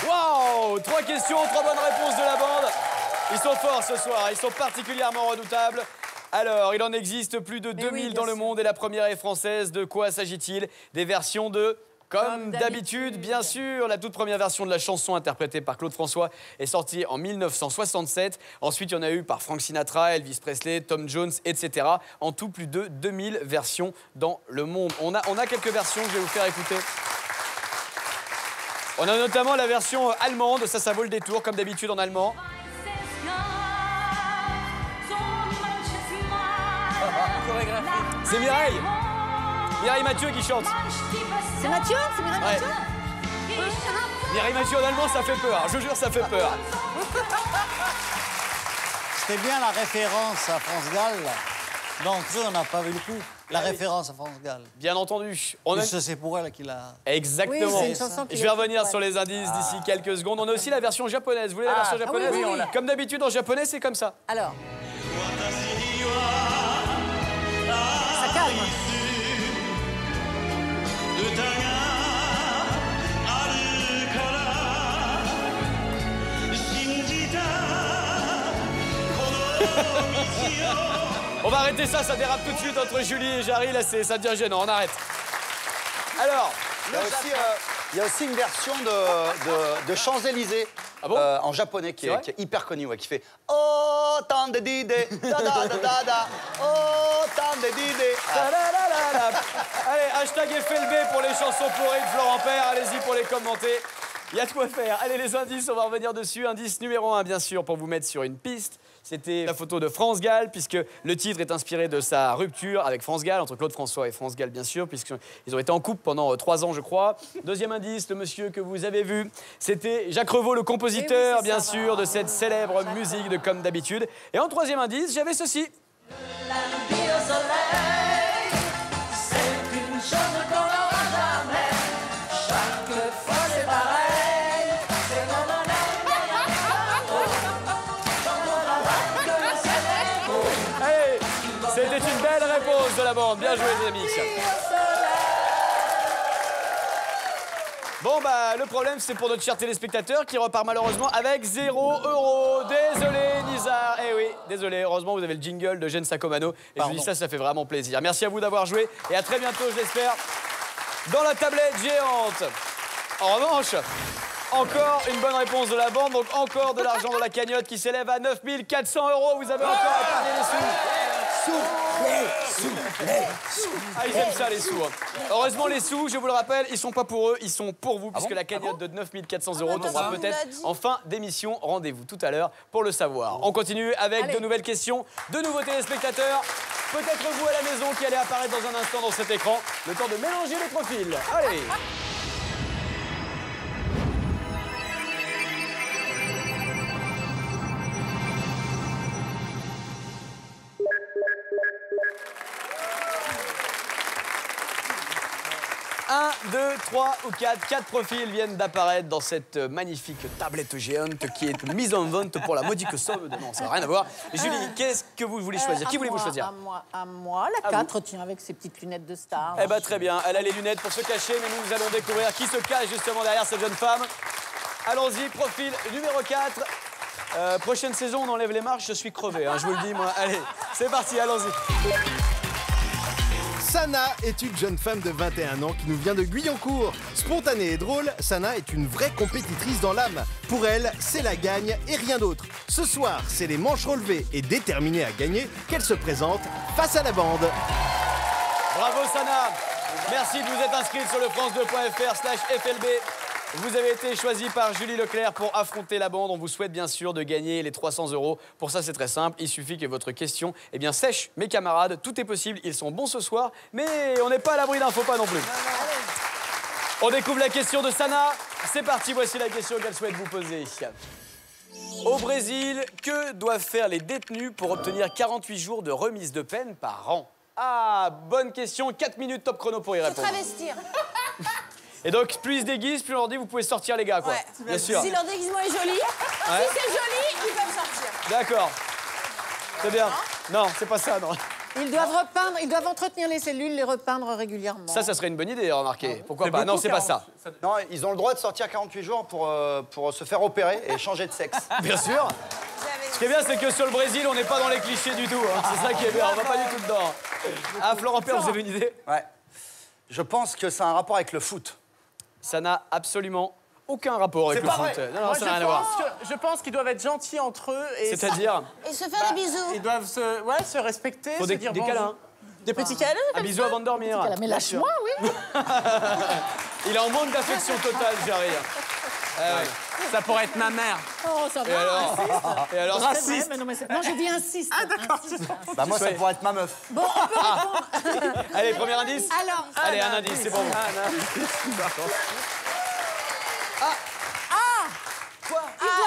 Waouh, 3 questions, 3 bonnes réponses de la bande. Ils sont forts ce soir, ils sont particulièrement redoutables. Alors, il en existe plus de 2000 dans le monde et la première est française. De quoi s'agit-il? Des versions de Comme d'habitude, bien sûr. La toute première version de la chanson interprétée par Claude François est sortie en 1967. Ensuite, il y en a eu par Frank Sinatra, Elvis Presley, Tom Jones, etc. En tout, plus de 2000 versions dans le monde. On a quelques versions que je vais vous faire écouter. On a notamment la version allemande, ça vaut le détour, comme d'habitude en allemand. C'est Mireille Mathieu qui chante. C'est Mathieu? C'est Mireille Ouais. Mathieu? Mireille Mathieu en allemand, ça fait peur. Je vous jure, ça fait peur. C'était bien la référence à France-Galles. Donc, on n'a pas vu le coup. La référence à France-Galles. Bien entendu. On a... C'est pour elle qu'il a... Exactement. Oui, c'est une chanson qui Je vais est revenir faite, sur les indices d'ici quelques secondes. On a aussi la version japonaise. Vous voulez la version japonaise? oui, oui. Comme d'habitude, en japonais, c'est comme ça. Alors. Ça calme. On va arrêter ça dérape tout de suite entre Julie et Jarry. Là, ça devient gênant. On arrête. Alors, Il y a aussi une version de Champs-Élysées en japonais qui est hyper connue, qui fait Oh, tant de didé, da da da da da, oh, tant de didé. allez, hashtag FLB pour les chansons pourries de Florent Père. Allez-y pour les commenter. Il y a de quoi faire. Allez, les indices, on va revenir dessus. Indice numéro 1, bien sûr, pour vous mettre sur une piste. C'était la photo de France-Galles, puisque le titre est inspiré de sa rupture avec France-Galles, entre Claude François et France-Galles, bien sûr, puisqu'ils ont été en couple pendant 3 ans, je crois. Deuxième indice, le monsieur que vous avez vu, c'était Jacques Revaux, le compositeur, oui, bien ça, sûr, de cette célèbre musique de Comme d'habitude. Et en troisième indice, j'avais ceci. Allez, c'était une belle réponse de la bande. Bien joué, les amis. Bon, bah, le problème, c'est pour notre cher téléspectateur qui repart malheureusement avec 0 €. Désolé, Nizar. Eh oui, désolé. Heureusement, vous avez le jingle de Jeanne Sacomano. Et je vous dis ça fait vraiment plaisir. Merci à vous d'avoir joué. Et à très bientôt, je l'espère, dans la tablette géante. En revanche, encore une bonne réponse de la bande. Donc, encore de l'argent dans la cagnotte qui s'élève à 9 400 €. Vous avez encore à gagner les sous. Ah, ils aiment ça, les sous. Heureusement, les sous, je vous le rappelle, ils sont pas pour eux, ils sont pour vous, puisque la cagnotte de 9 400 € tombera peut-être en fin d'émission. Rendez-vous tout à l'heure pour le savoir. On continue avec de nouvelles questions, de nouveaux téléspectateurs. Peut-être vous à la maison qui allez apparaître dans un instant dans cet écran. Le temps de mélanger les profils. Allez! Un, 2, 3 ou 4. 4 profils viennent d'apparaître dans cette magnifique tablette géante qui est mise en vente pour la modique somme de... Non, ça n'a rien à voir. Julie, qu'est-ce que vous voulez choisir? Qui voulez-vous choisir? À moi. La 4, tiens, avec ses petites lunettes de star. Eh ben, très bien. Elle a les lunettes pour se cacher, mais nous allons découvrir qui se cache justement derrière cette jeune femme. Allons-y, profil numéro 4. Prochaine saison, on enlève les marches, je suis crevé, hein, je vous le dis, moi. Allez, c'est parti, allons-y. Sana est une jeune femme de 21 ans qui nous vient de Guyancourt. Spontanée et drôle, Sana est une vraie compétitrice dans l'âme. Pour elle, c'est la gagne et rien d'autre. Ce soir, c'est les manches relevées et déterminée à gagner qu'elle se présente face à la bande. Bravo Sana. Merci de vous être inscrite sur le france2.fr/FLB. Vous avez été choisi par Julie Leclerc pour affronter la bande. On vous souhaite bien sûr de gagner les 300 €. Pour ça, c'est très simple. Il suffit que votre question sèche. Mes camarades, tout est possible. Ils sont bons ce soir, mais on n'est pas à l'abri d'un faux pas non plus. On découvre la question de Sana. C'est parti, voici la question qu'elle souhaite vous poser. Au Brésil, que doivent faire les détenus pour obtenir 48 jours de remise de peine par an? Ah, bonne question. 4 minutes top chrono pour y Se répondre. travestir. Et donc, plus ils se déguisent, plus on leur dit vous pouvez sortir les gars, quoi. Ouais. Bien sûr. Si leur déguisement est joli, si c'est joli, ils peuvent sortir. D'accord. C'est bien. Non, c'est pas ça, non. Ils doivent repeindre, ils doivent entretenir les cellules, les repeindre régulièrement. Ça serait une bonne idée, remarquez. Pourquoi pas? Non, c'est pas ça. Non, ils ont le droit de sortir 48 jours pour se faire opérer et changer de sexe. Bien sûr. Ce qui est bien, c'est que sur le Brésil, on n'est pas dans les clichés du tout. Hein. C'est ça qui est bien, on va pas du tout dedans. Ah, Florent Père, vous avez une idée? Ouais. Je pense que ça a un rapport avec le foot. Ça n'a absolument aucun rapport avec le foot. Non, Moi, ça n'a rien à voir. je pense qu'ils doivent être gentils entre eux. C'est-à-dire? Et se faire des bisous. Ils doivent se respecter, Faut se dire des bonjour. câlins. Des petits câlins. Un bisou avant de dormir. Mais lâche-moi, oui. Il est en manque d'affection totale, Jerry. Ça pourrait être ma mère. Oh, ça Et va. alors? Et alors? Raciste. Mais non, j'ai dit insiste. Ah, d'accord. Bah moi, ça pourrait être ma meuf. Bon, on peut répondre. Allez, premier indice. Alors, Allez, un indice, c'est pour vous.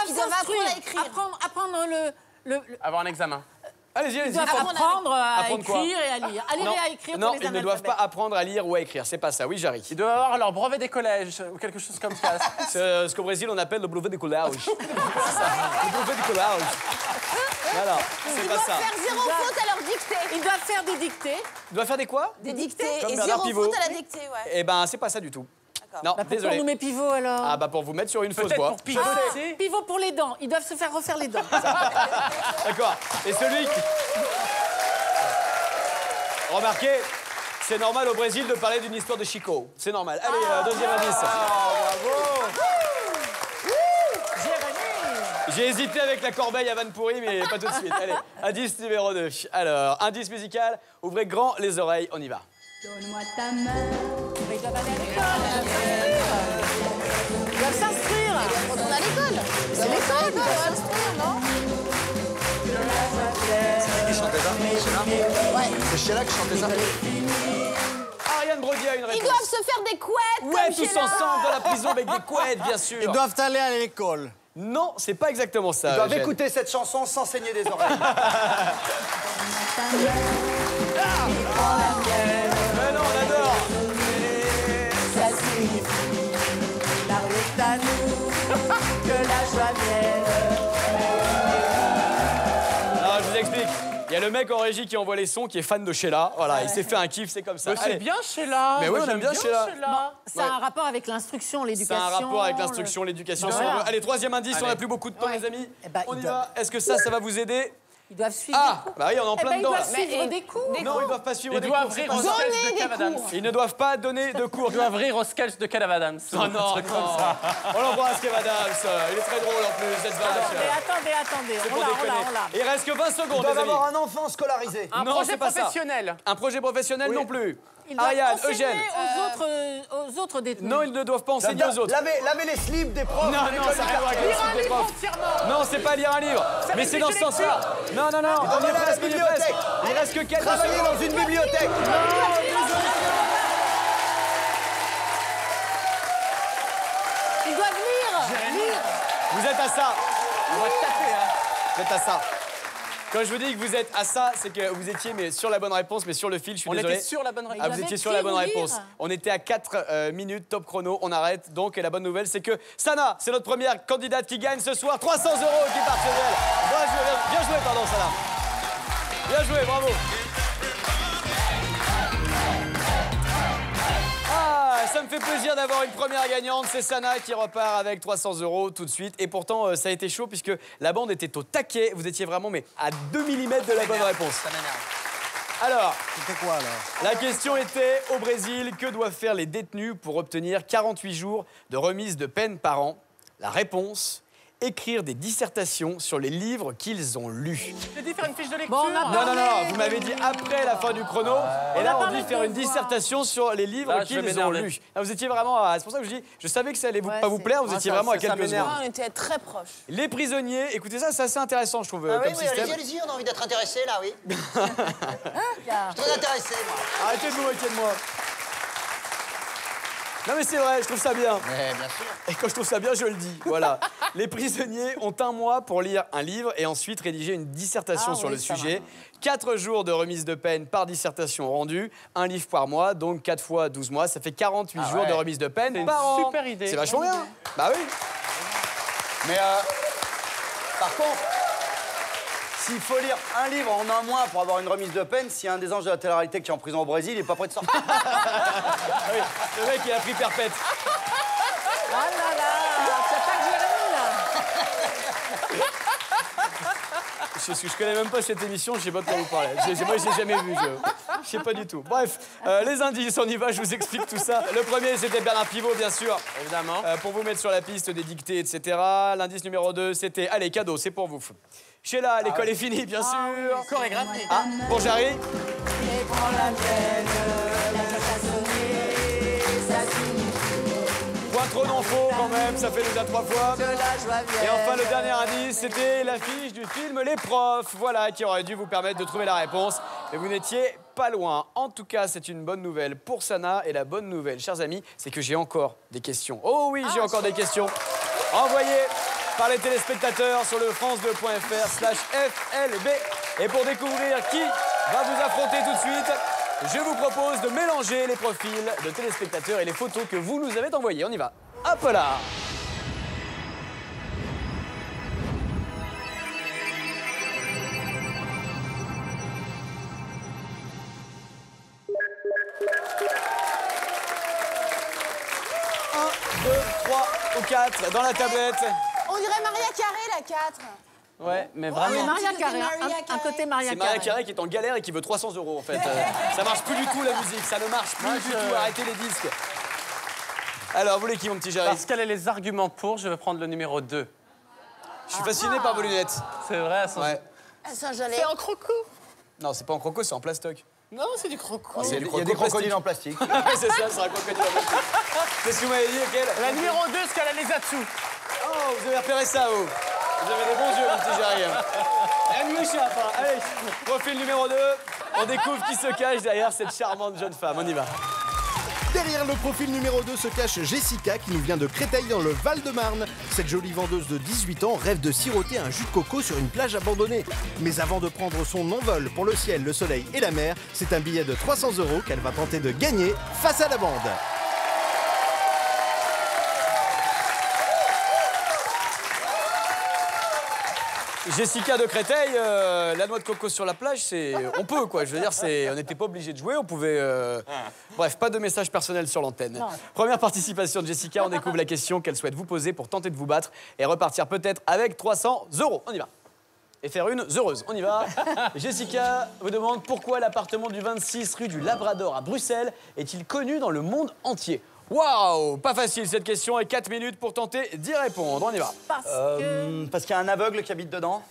ils doivent apprendre à écrire. Apprendre le Avoir un examen. Allez-y, allez-y. Ils doivent apprendre à Apprendre quoi? écrire et à lire. À lire et à écrire Non, pour les ils ne doivent analphabètes. pas apprendre à lire ou à écrire. C'est pas ça. Oui, Jarry. Ils doivent avoir leur brevet des collèges ou quelque chose comme ça. C'est ce qu'au Brésil, on appelle le brevet de collage. C'est ça, le brevet de collage. Voilà, c'est pas ça. Faire zéro faute à leur dictée. Ils doivent faire des dictées. Ils doivent faire des quoi? Des dictées Comme et Bernard zéro Pivot. faute à la dictée, ouais. Eh ben, c'est pas ça du tout. Non, Pourquoi on désolé. nous met pivot alors? Ah bah pour vous mettre sur une fausse Peut-être voie. pour pivoter. Pivot pour les dents. Ils doivent se faire refaire les dents. D'accord. Et celui qui... Remarquez, c'est normal au Brésil de parler d'une histoire de Chico. C'est normal. Allez, deuxième indice. J'ai hésité avec la corbeille à Van Pourri, mais pas tout de suite. Allez, indice numéro 2. Alors, indice musical, ouvrez grand les oreilles, on y va. Ils doivent aller à l'école. Ils doivent s'inscrire. On est à l'école. C'est l'école, ils doivent s'inscrire, non? Qui chantait ça? Sheila? Ouais. C'est Sheila qui chantait ça? Ariane Brody a une Ils réponse. doivent se faire des couettes. Ouais, comme tous Sheila. ensemble dans la prison avec des couettes, bien sûr. Ils doivent aller à l'école. Non, c'est pas exactement ça. Ils doivent Eugène. écouter cette chanson sans saigner des oreilles. Mais non, on adore. Ça signifie la rue est à nous, que la joie vienne. Alors, je vous explique. Il y a le mec en régie qui envoie les sons, qui est fan de Sheila. Voilà, il s'est fait un kiff, c'est comme ça. C'est Allez. bien Sheila. Mais oui, Moi, on aime bien j'aime Sheila. Ça a un rapport avec l'instruction, Ça l'éducation. a un rapport avec l'instruction, l'éducation. Bah si on voilà. veut. Allez, troisième indice, on n'a Allez. plus beaucoup de temps, Ouais. les amis. Eh ben, On y ils va. Est-ce que ça va vous aider? Ils doivent suivre Ah, des cours. bah oui, on est en Eh plein ben, ils dedans. doivent là. suivre des cours. Non, ils doivent pas suivre Ils des doivent cours. rire au sketch de Kev Adams. Ils ne doivent pas donner de cours. Ils doivent rire au sketch de Kev Adams. Oh non, non. On l'embrasse, Kev Adams. Il est très drôle en plus, cette vache. Attendez. C'est On pour l'a. déconner. Il reste que 20 Ils secondes, doivent les amis. avoir un enfant scolarisé. Un Non, projet c'est pas ça. professionnel. Un projet professionnel non plus. Ils doivent Ariane, enseigner Eugène. aux autres détenus. Non, ils ne doivent pas enseigner aux autres. Laver les slips des profs. Non, ça n'a rien à voir avec les trucs des profs. Non, c'est pas lire un livre. Mais c'est dans ce sens-là. Non. On y est aller à la presque, on y est bibliothèque. presque. Il reste que quelques Travailler secondes. dans une bibliothèque. Ils doivent lire. Vous êtes à ça. On va taper, hein. Vous êtes à ça. Quand je vous dis que vous êtes à ça, c'est que vous étiez sur la bonne réponse, mais sur le fil, je suis On désolé. était sur la bonne réponse. Ah, vous doivent étiez sur la bonne écrire ou réponse. lire. On était à 4 minutes, top chrono, on arrête. Donc, et la bonne nouvelle, c'est que Sana, c'est notre première candidate qui gagne ce soir 300 € qui partent chez elle. Bien joué, pardon, Sana. Bien joué, bravo. Ah, ça me fait plaisir d'avoir une première gagnante. C'est Sana qui repart avec 300 € tout de suite. Et pourtant, ça a été chaud puisque la bande était au taquet. Vous étiez vraiment à 2 mm de la bonne réponse. Ça m'énerve. Alors, C'était quoi, alors? la question était, au Brésil, que doivent faire les détenus pour obtenir 48 jours de remise de peine par an? La réponse, écrire des dissertations sur les livres qu'ils ont lus. J'ai dit faire une fiche de lecture. Bon, on a Non, non, non, vous m'avez dit après la fin du chrono. Et là, on dit faire une dissertation sur les livres Là, je qu'ils vais ont m'énerver. lus. Là, vous étiez vraiment à... C'est pour ça que je dis, je savais que ça allait pas vous plaire, vous étiez vraiment à quelques secondes. On était très proches. Les prisonniers, écoutez ça, c'est assez intéressant, je trouve, Ah oui, comme oui, système. allez-y, allez-y, on a envie d'être intéressé, là, oui. Je suis très intéressé, moi. Arrêtez de vous moquer de moi. Non mais c'est vrai, je trouve ça bien. Mais bien sûr. Et quand je trouve ça bien, je le dis. Voilà. Les prisonniers ont 1 mois pour lire un livre et ensuite rédiger une dissertation sur le sujet. 4 jours de remise de peine par dissertation rendue, 1 livre par mois, donc 4 fois 12 mois, ça fait 48 jours de remise de peine C'est par an. une super idée. C'est vachement bien. Bah oui. Mais par contre, s'il faut lire un livre en 1 mois pour avoir une remise de peine, s'il y a un des anges de la télé-réalité qui est en prison au Brésil, il est pas prêt de sortir. Ah oui. Le mec, il a pris perpète. Oh là là, c'est pas Jérémy, là. Je connais même pas cette émission, je sais pas de quoi vous parlez. Moi, je l'ai jamais vu. Je sais pas du tout. Bref, les indices, on y va, je vous explique tout ça. Le premier, c'était Bernard Pivot, bien sûr. Évidemment. Pour vous mettre sur la piste des dictées, etc. L'indice numéro 2, c'était... Allez, cadeau, c'est pour vous. Sheila, l'école est finie, bien sûr. Chorégraphie. Ah, pour Jarry. Et prends la tienne, la cloche a sonné, ça signifie Point trop non faux, quand même, ça fait déjà 3 fois. que la joie vienne. Et enfin, le dernier indice, c'était l'affiche du film Les Profs, voilà, qui aurait dû vous permettre de trouver la réponse. Mais vous n'étiez pas loin. En tout cas, c'est une bonne nouvelle pour Sana. Et la bonne nouvelle, chers amis, c'est que j'ai encore des questions. Oh oui, j'ai encore des questions. Envoyées par les téléspectateurs sur le france2.fr/FLB. Et pour découvrir qui va vous affronter tout de suite, je vous propose de mélanger les profils de téléspectateurs et les photos que vous nous avez envoyées. On y va. Hop là! Un, 2, 3 ou 4 dans la tablette. On dirait Maria Carré, la 4. Ouais, mais Oui, vraiment. Maria Carré, Maria un Carré. côté Maria C'est Carré. Maria Carré qui est en galère et qui veut 300 € en fait. Ça marche plus du tout la musique, ça ne marche plus du tout. Arrêtez les disques. Alors, vous voulez qui, mon petit Jarry? Parce qu'elle a les arguments pour, je vais prendre le numéro 2. Je suis fasciné par vos lunettes. C'est vrai, ça. Ouais. Saint-Gelais. C'est en croco. Non, c'est pas en croco, c'est en plastoc. Non, c'est du croco. C'est Il y a des crocodiles en plastique. Ouais, c'est ça, c'est un crocodile en plastique. Qu'est-ce que vous m'avez dit, quel? La numéro 2, parce qu'elle a les atouts. Oh, vous avez repéré ça, vous. Vous avez des bons yeux, mon petit Jarry. Rien ne m'échappe, hein. Allez, profil numéro 2. On découvre qui se cache derrière cette charmante jeune femme. On y va. Derrière le profil numéro 2 se cache Jessica qui nous vient de Créteil dans le Val-de-Marne. Cette jolie vendeuse de 18 ans rêve de siroter un jus de coco sur une plage abandonnée. Mais avant de prendre son envol pour le ciel, le soleil et la mer, c'est un billet de 300 € qu'elle va tenter de gagner face à la bande. Jessica de Créteil, la noix de coco sur la plage, c'est... On peut, quoi. Je veux dire, c'est... On n'était pas obligé de jouer, on pouvait... Bref, pas de message personnel sur l'antenne. Première participation de Jessica, on découvre la question qu'elle souhaite vous poser pour tenter de vous battre et repartir peut-être avec 300 €. On y va. Et faire une heureuse. On y va. Jessica vous demande pourquoi l'appartement du 26 rue du Labrador à Bruxelles est-il connu dans le monde entier? Waouh, pas facile cette question et 4 minutes pour tenter d'y répondre. On y va. Parce que... Parce qu'il y a un aveugle qui habite dedans.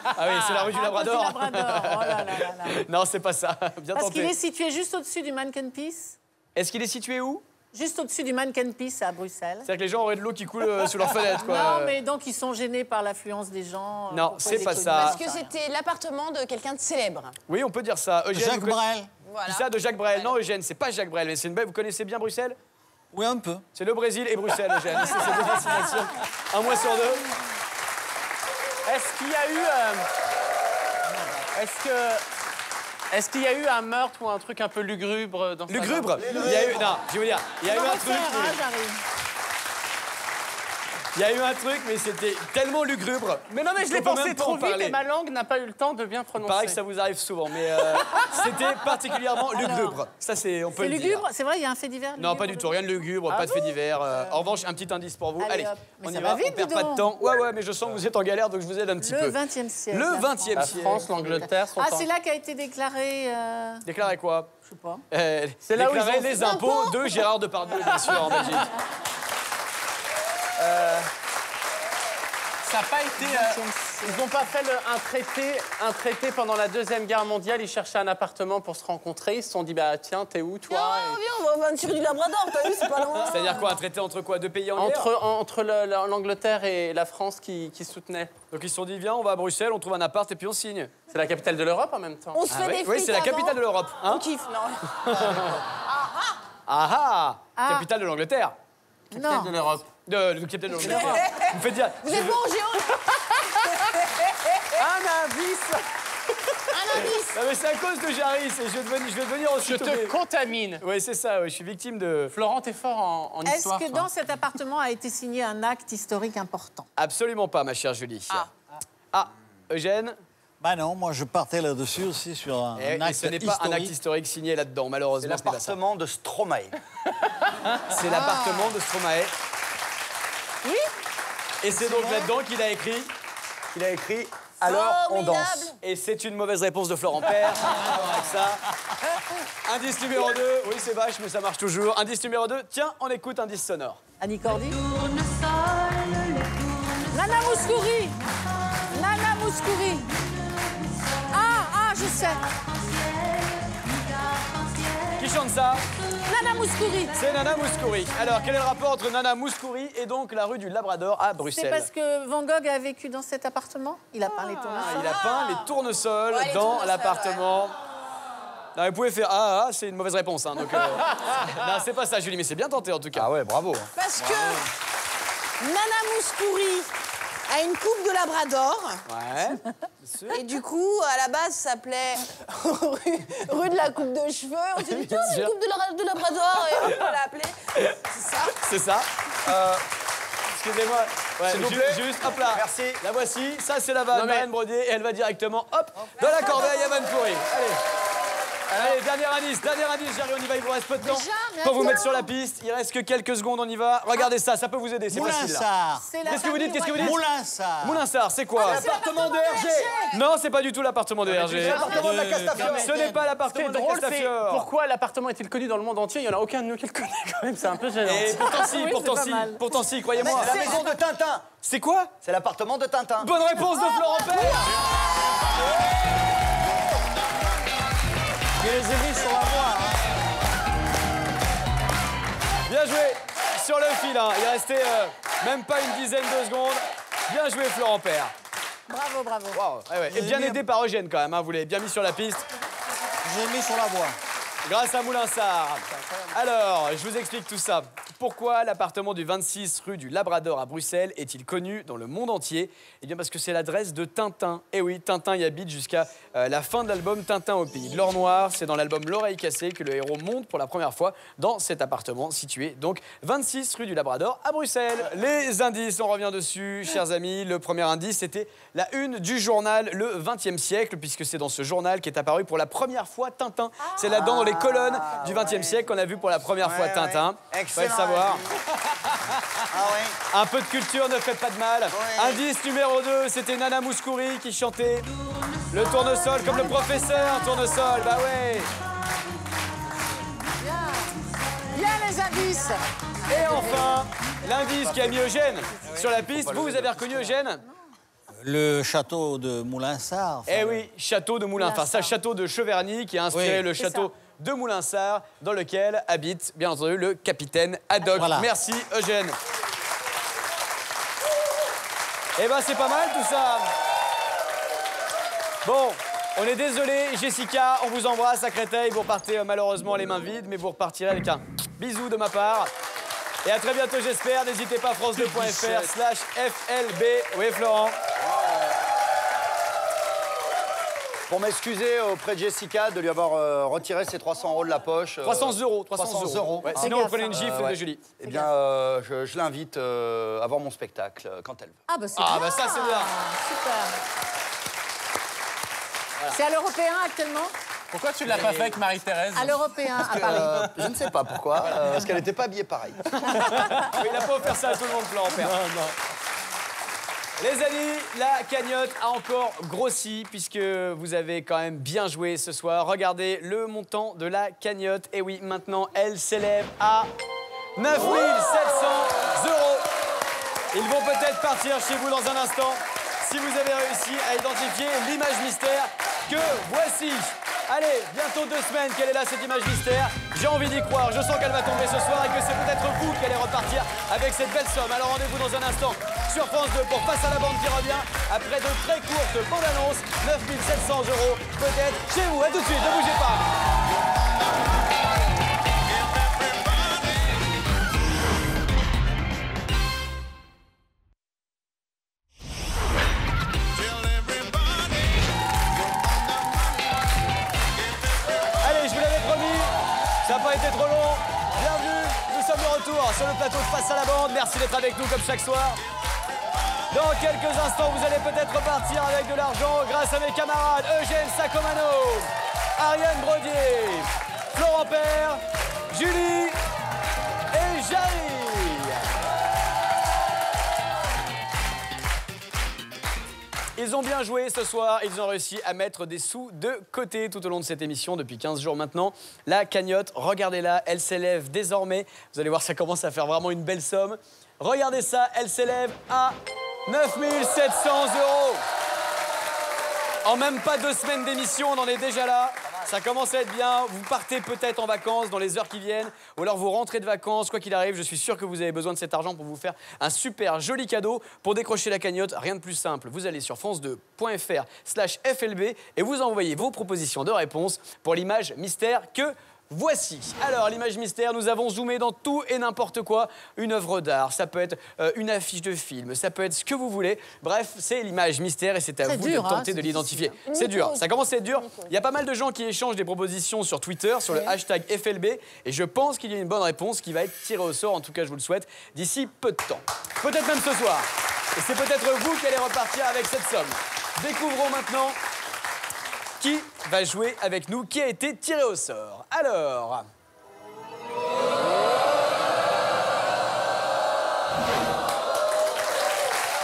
Ah oui, c'est la rue du Labrador. Petit Labrador. Oh là là là là. Non, c'est pas ça. Bien Parce qu'il tenté. est situé juste au-dessus du Mannequin Peace. Est-ce qu'il est situé où? Juste au-dessus du Mannequin Peace à Bruxelles. C'est-à-dire que les gens auraient de l'eau qui coule sous leurs fenêtres, quoi. Non, mais donc ils sont gênés par l'affluence des gens. Non, pourquoi c'est il est pas connu. ça. Parce que c'était l'appartement de quelqu'un de célèbre. Oui, on peut dire ça. Eugène, Jacques vous Brel. Voilà. Qui ça de Jacques Brel? Non, Eugène, c'est pas Jacques Brel, mais c'est une belle. Vous connaissez bien Bruxelles? Oui, un peu. C'est le Brésil et Bruxelles, Eugène. C'est ces deux destinations. Un mois sur deux. Est-ce qu'il y a eu... Est-ce qu'il y a eu un meurtre ou un truc un peu lugubre dans Lugubre? Il y a eu. Non, je vais vous dire. Il y a eu un truc. J'arrive. Il y a eu un truc, mais c'était tellement lugubre. Mais non, mais je l'ai qu'on peut pensé même pas trop en vite parler. et ma langue n'a pas eu le temps de bien Il prononcer. paraît que ça vous arrive souvent, mais c'était particulièrement lugubre. Ça, c'est, on peut C'est le dire. lugubre, c'est vrai, il y a un fait divers. Non, pas du tout, rien de lugubre, pas de fait divers. En revanche, un petit indice pour vous. Allez, Allez, hop. Mais on ça y va va, vite, on perd dis pas donc. de temps. Ouais, mais je sens que vous êtes en galère, donc je vous aide un petit peu. Le 20e siècle. Le la 20e La siècle. France, l'Angleterre sont Ah, en... c'est là qu'a été déclaré. Déclarez quoi Je sais pas. C'est là où ils déclarer ont- les impôts de Gérard Depardieu, bien sûr, en Belgique. Ça n'a pas été... ils n'ont pas fait un traité pendant la Deuxième Guerre mondiale. Ils cherchaient un appartement pour se rencontrer. Ils se sont dit, bah tiens, t'es où, toi? Oh, viens, on va au 26 rue du Labrador, t'as vu, c'est pas loin. C'est-à-dire quoi, un traité entre quoi, deux pays en guerre? Entre l'Angleterre et la France qui soutenaient. Donc ils se sont dit, viens, on va à Bruxelles, on trouve un appart et puis on signe. C'est la capitale de l'Europe en même temps. On se fait des frites Oui, c'est la avant. capitale de l'Europe. On Hein kiffe, non. Ah Ah. Capitale de l'Angleterre. Non. De l'Europe. Le capitale de l'Angleterre. Vous me faites dire. Vous êtes bon en géo? Un indice. Un indice. Non mais c'est à cause de Jarry, et je vais devenir Je aussi te contamine. Oui, c'est ça, ouais, je suis victime de... Florent, t'es fort en Est-ce histoire. que toi. dans cet appartement a été signé un acte historique important? Absolument pas, ma chère Julie. Ah, Eugène. Bah non, moi je partais là-dessus aussi sur un Et acte ce n'est pas un acte historique signé là-dedans, C'est malheureusement. ce n'est pas ça. l'appartement de Stromae. C'est l'appartement de Stromae. Oui. Et c'est donc là-dedans qu'il a écrit. Il a écrit « Alors on Formidable. danse Et c'est une mauvaise réponse de Florent Père. Rien à voir avec ça. Indice numéro 2. Oui, c'est vache, mais ça marche toujours. Indice numéro 2. Tiens, on écoute indice sonore. Annie Cordy. Nana Mouskouri. Nana Mouskouri. Ah, je sais. Qui chante ça? Nana Mouskouri. C'est Nana Mouskouri. Alors, quel est le rapport entre Nana Mouskouri et donc la rue du Labrador à C'est Bruxelles? parce que Van Gogh a vécu dans cet appartement? Il a parlé tournesols. Il a peint les tournesols Ouais, les dans tournesols, l'appartement. Non, vous pouvez faire c'est une mauvaise réponse. Hein, donc, non, c'est pas ça, Julie, mais c'est bien tenté en tout cas. Ah ouais, bravo. Parce que Nana Mouskouri a une coupe de Labrador. Ouais. Et du coup, à la base, ça s'appelait rue de la coupe de cheveux. On s'est dit, tiens, c'est une coupe de Labrador. Et on l'a appelée. C'est ça. C'est ça. Excusez-moi. Ouais, S'il vous plaît. juste, hop là. Merci. La voici. Ça, c'est la vanne, Non, mais- Marianne Brodier. Et elle va directement, hop, dans la corbeille à vanne pourrie. Allez. Allez, dernier indice, Jarry, on y va, il vous reste peu de temps Déjà, mais pour vous attends. mettre sur la piste. Il reste que quelques secondes, on y va. Regardez ça, ça peut vous aider, c'est facile. Là. Moulinsart. C'est la Qu'est-ce que vous dites, famille Royale. Moulinsart. Moulinsart, c'est quoi? L'appartement de Hergé. Non, c'est pas du tout l'appartement de Hergé. L'appartement de la Castafiore. Ce n'est pas Ce qui l'appartement est de la drôle, c'est Castafiore. pourquoi l'appartement est-il connu dans le monde entier? Il n'y en a aucun de nous qui le connaît quand même. C'est un peu gênant. Et pourtant si, Oui, pourtant c'est pas si, mal. pourtant si, croyez-moi. C'est la maison de Tintin. C'est quoi? C'est l'appartement de Tintin. Bonne réponse de Florent Père. Je les ai mis sur la voie. Hein. Bien joué sur le fil, hein. Il restait même pas une dizaine de secondes. Bien joué Florent Père. Bravo, bravo. Wow. Ouais, ouais. Et bien aidé par Eugène quand même, hein. Vous l'avez bien mis sur la piste. Je l'ai mis sur la voie. Grâce à Moulinsart. Alors, je vous explique tout ça. Pourquoi l'appartement du 26 rue du Labrador à Bruxelles est-il connu dans le monde entier? Eh bien parce que c'est l'adresse de Tintin. Eh oui, Tintin y habite jusqu'à la fin de l'album Tintin au pays de l'or noir. C'est dans l'album L'oreille cassée que le héros monte pour la première fois dans cet appartement situé donc 26 rue du Labrador à Bruxelles. Les indices, on revient dessus, chers amis. Le premier indice, c'était la une du journal Le 20e siècle, puisque c'est dans ce journal qu'est apparu pour la première fois Tintin. C'est là-dedans, dans les colonnes du 20e siècle, qu'on a vu pour la première fois Ouais, Tintin. ouais. Faut le Excellent. savoir. Ah ouais. Un peu de culture ne fait pas de mal. Ouais. Indice numéro 2, c'était Nana Mouskouri qui chantait le tournesol comme le professeur tournesol. Bah ouais. Bien les indices. Et enfin, l'indice qui a mis Eugène sur la piste. Vous avez reconnu Eugène? Le château de Moulinsart. Eh oui, château de Moulins. Enfin, ça, château de Cheverny qui a inspiré Oui. le château de Moulinsart, dans lequel habite, bien entendu, le capitaine Haddock. Voilà. Merci, Eugène. Eh ben, c'est pas mal tout ça. Bon, on est désolé, Jessica, on vous embrasse à Créteil. Vous repartez malheureusement les mains vides, mais vous repartirez avec un bisou de ma part. Et à très bientôt, j'espère. N'hésitez pas, france2.fr/FLB. Oui, Florent. Pour m'excuser auprès de Jessica de lui avoir retiré ses 300 € de la poche. 300 €. 300 €. Ouais, sinon, vous prenez une gifle de Julie. Eh bien, je l'invite à voir mon spectacle quand elle veut. Ah, bah c'est bien. Ah, bah ça, c'est bien. Super. Voilà. C'est à l'Européen actuellement? Pourquoi tu ne l'as pas fait avec Marie-Thérèse? À l'Européen, à Paris. Je ne sais pas pourquoi, parce qu'elle n'était pas habillée pareil. Il n'a pas offert ça à tout le monde, Florent Père. Non. Les amis, la cagnotte a encore grossi puisque vous avez quand même bien joué ce soir. Regardez le montant de la cagnotte. Et oui, maintenant, elle s'élève à 9 700 €. Ils vont peut-être partir chez vous dans un instant si vous avez réussi à identifier l'image mystère que voici. Allez, bientôt 2 semaines qu'elle est là, cette image mystère. J'ai envie d'y croire, je sens qu'elle va tomber ce soir et que c'est peut-être vous qui allez repartir avec cette belle somme. Alors rendez-vous dans un instant sur France 2 pour Face à la bande qui revient après de très courtes bandes annonces. 9 700 € peut-être chez vous. À tout de suite, ne bougez pas. Ça n'a pas été trop long. Bienvenue, nous sommes de retour sur le plateau de Face à la bande. Merci d'être avec nous comme chaque soir. Dans quelques instants, vous allez peut-être repartir avec de l'argent grâce à mes camarades Eugène Sacomano, Ariane Brodier, Florent Père, Julie et Jarry. Ils ont bien joué ce soir, ils ont réussi à mettre des sous de côté tout au long de cette émission depuis 15 jours maintenant. La cagnotte, regardez-la, elle s'élève désormais. Vous allez voir, ça commence à faire vraiment une belle somme. Regardez ça, elle s'élève à 9 700 €. En même pas 2 semaines d'émission, on en est déjà là. Ça commence à être bien. Vous partez peut-être en vacances dans les heures qui viennent. Ou alors vous rentrez de vacances. Quoi qu'il arrive, je suis sûr que vous avez besoin de cet argent pour vous faire un super joli cadeau. Pour décrocher la cagnotte, rien de plus simple. Vous allez sur france2.fr/FLB et vous envoyez vos propositions de réponse pour l'image mystère que voici. Alors, l'image mystère, nous avons zoomé dans tout et n'importe quoi. Une œuvre d'art, ça peut être une affiche de film, ça peut être ce que vous voulez. Bref, c'est l'image mystère et c'est à vous de tenter de l'identifier. C'est dur, ça commence à être dur. Il y a pas mal de gens qui échangent des propositions sur Twitter, sur le hashtag FLB. Et je pense qu'il y a une bonne réponse qui va être tirée au sort, en tout cas je vous le souhaite, d'ici peu de temps. Peut-être même ce soir. Et c'est peut-être vous qui allez repartir avec cette somme. Découvrons maintenant qui va jouer avec nous, qui a été tiré au sort. Alors...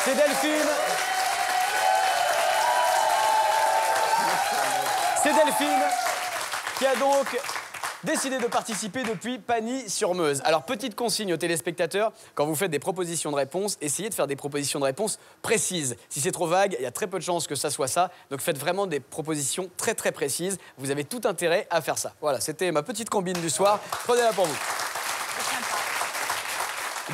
c'est Delphine. C'est Delphine qui a donc décidé de participer depuis Pagny-sur-Meuse. Alors, petite consigne aux téléspectateurs, quand vous faites des propositions de réponse, essayez de faire des propositions de réponse précises. Si c'est trop vague, il y a très peu de chances que ça soit ça. Donc, faites vraiment des propositions très très précises. Vous avez tout intérêt à faire ça. Voilà, c'était ma petite combine du soir. Prenez-la pour vous.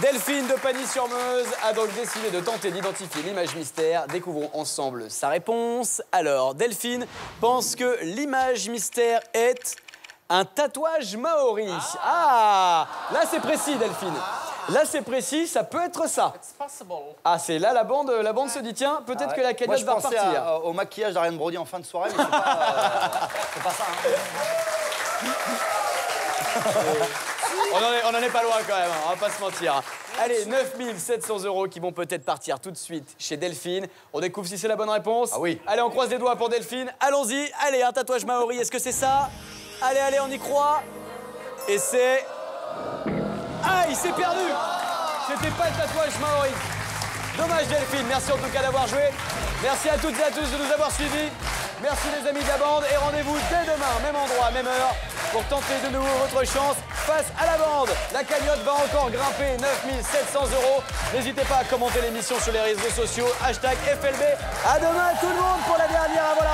Delphine de Pagny-sur-Meuse a donc décidé de tenter d'identifier l'image mystère. Découvrons ensemble sa réponse. Alors, Delphine pense que l'image mystère est... un tatouage maori. Ah, là c'est précis, Delphine. Là c'est précis, ça peut être ça. Ah, c'est là la bande se dit tiens, peut-être que la cagnotte va repartir. Je pensais au maquillage d'Ariane Brody en fin de soirée, mais c'est pas ça. On en est pas loin quand même, on va pas se mentir. Allez, 9 700 € qui vont peut-être partir tout de suite chez Delphine. On découvre si c'est la bonne réponse. Ah oui. Allez, on croise les doigts pour Delphine. Allons-y. Allez, un tatouage maori, est-ce que c'est ça? Allez, allez, on y croit. Et c'est... ah, il s'est perdu. C'était pas le tatouage maori. Dommage, Delphine. Merci en tout cas d'avoir joué. Merci à toutes et à tous de nous avoir suivis. Merci les amis de la bande. Et rendez-vous dès demain, même endroit, même heure, pour tenter de nouveau votre chance face à la bande. La cagnotte va encore grimper, 9 700 €. N'hésitez pas à commenter l'émission sur les réseaux sociaux. Hashtag FLB. À demain tout le monde pour la dernière avant la